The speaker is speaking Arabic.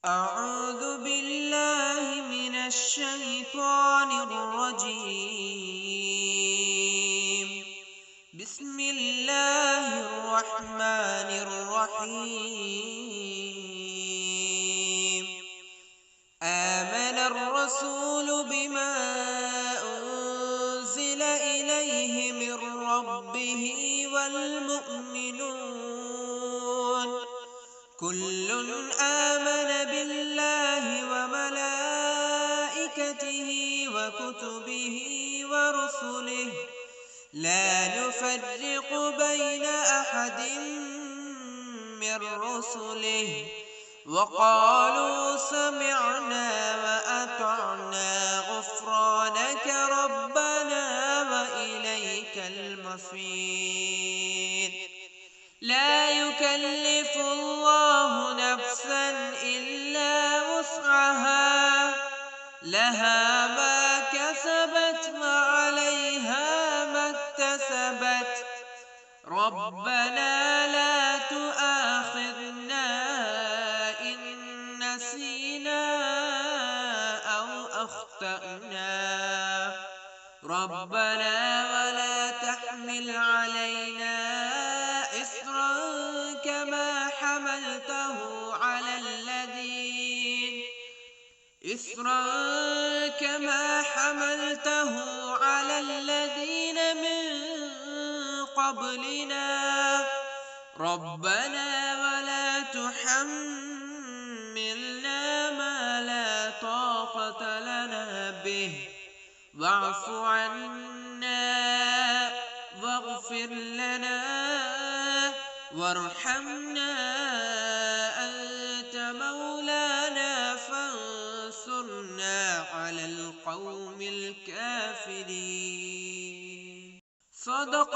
أعوذ بالله من الشيطان الرجيم. بسم الله الرحمن الرحيم. آمن الرسول بما أنزل إليه من ربه والمؤمنون كل آمن بالله وملائكته وكتبه ورسله لا نفرق بين أحد من رسله وقالوا سمعنا وأطعنا غفرانك ربنا وإليك المصير. لا يكلف الله نفسا إلا وسعها لها ما كسبت وعليها ما اكتسبت ربنا لا تؤاخذنا إن نسينا أو أخطأنا ربنا ولا تحمل علينا إصرا كما حملته على الذين من قبلنا ربنا ولا تحملنا ما لا طاقة لنا به واعف عنا واغفر لنا وارحمنا أنت مولانا فانصرنا على القوم الكافرين. صدق